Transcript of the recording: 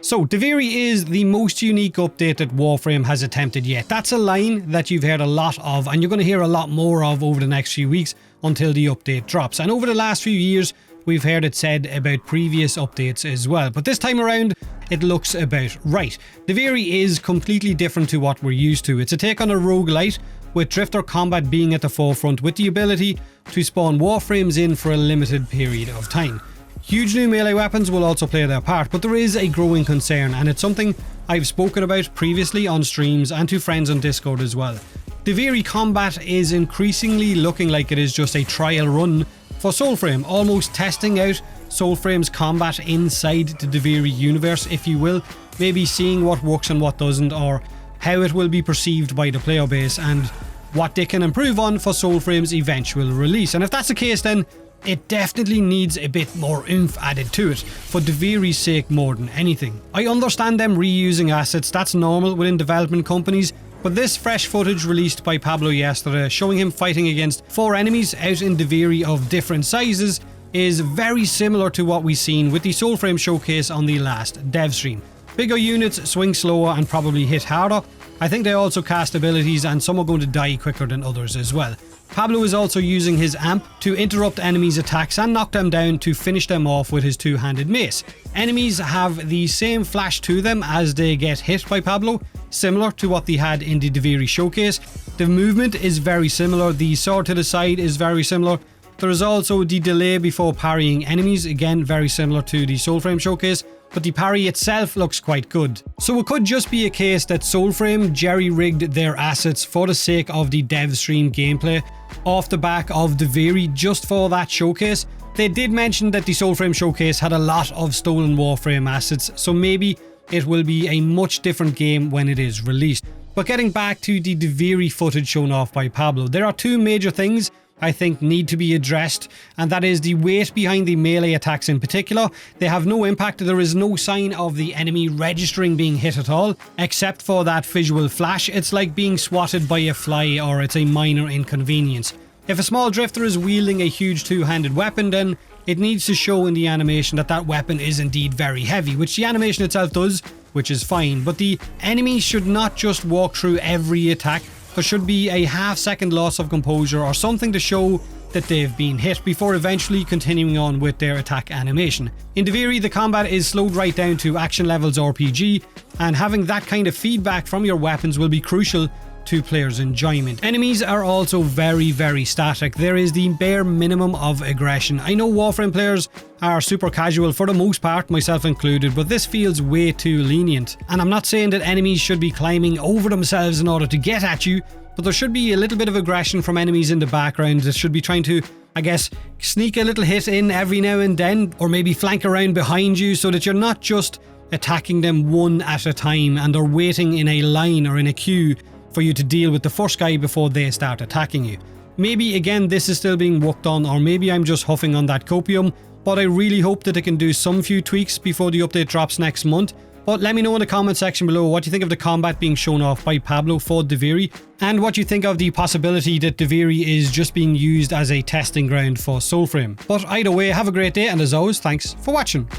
So, Duviri is the most unique update that Warframe has attempted yet. That's a line that you've heard a lot of, and you're going to hear a lot more of over the next few weeks until the update drops. And over the last few years, we've heard it said about previous updates as well. But this time around, it looks about right. Duviri is completely different to what we're used to. It's a take on a roguelite, with Drifter combat being at the forefront, with the ability to spawn Warframes in for a limited period of time. Huge new melee weapons will also play their part, but there is a growing concern, and it's something I've spoken about previously on streams and to friends on Discord as well. Duviri combat is increasingly looking like it is just a trial run for Soulframe, almost testing out Soulframe's combat inside the Duviri universe, if you will, maybe seeing what works and what doesn't, or how it will be perceived by the player base and what they can improve on for Soulframe's eventual release. And if that's the case, then it definitely needs a bit more oomph added to it, for Duviri's sake more than anything. I understand them reusing assets, that's normal within development companies, but this fresh footage released by Pablo yesterday, showing him fighting against 4 enemies out in Duviri of different sizes, is very similar to what we've seen with the Soulframe showcase on the last dev stream. Bigger units swing slower and probably hit harder. I think they also cast abilities, and some are going to die quicker than others as well. Pablo is also using his amp to interrupt enemies' attacks and knock them down to finish them off with his two-handed mace. Enemies have the same flash to them as they get hit by Pablo, similar to what they had in the Duviri showcase. The movement is very similar, the sword to the side is very similar. There is also the delay before parrying enemies, again very similar to the Soulframe showcase, but the parry itself looks quite good. So it could just be a case that Soulframe jerry-rigged their assets for the sake of the dev stream gameplay off the back of Duviri just for that showcase. They did mention that the Soulframe showcase had a lot of stolen Warframe assets, so maybe it will be a much different game when it is released. But getting back to the Duviri footage shown off by Pablo, there are 2 major things I think need to be addressed, and that is the weight behind the melee attacks in particular. They have no impact, there is no sign of the enemy registering being hit at all, except for that visual flash. It's like being swatted by a fly, or it's a minor inconvenience. If a small drifter is wielding a huge two-handed weapon, then it needs to show in the animation that that weapon is indeed very heavy, which the animation itself does, which is fine, but the enemy should not just walk through every attack. There should be a half-second loss of composure or something to show that they've been hit before eventually continuing on with their attack animation. In Duviri, the combat is slowed right down to action levels RPG, and having that kind of feedback from your weapons will be crucial to players' enjoyment. Enemies are also very static. There is the bare minimum of aggression. I know Warframe players are super casual for the most part, myself included, but this feels way too lenient. And I'm not saying that enemies should be climbing over themselves in order to get at you, but there should be a little bit of aggression from enemies in the background that should be trying to, I guess, sneak a little hit in every now and then, or maybe flank around behind you so that you're not just attacking them one at a time and they're waiting in a line or in a queue for you to deal with the first guy before they start attacking you. Maybe again this is still being worked on, or maybe I'm just huffing on that copium, but I really hope that it can do some few tweaks before the update drops next month. But let me know in the comment section below what you think of the combat being shown off by Pablo for Duviri, and what you think of the possibility that Duviri is just being used as a testing ground for Soulframe. But either way, have a great day, and as always, thanks for watching.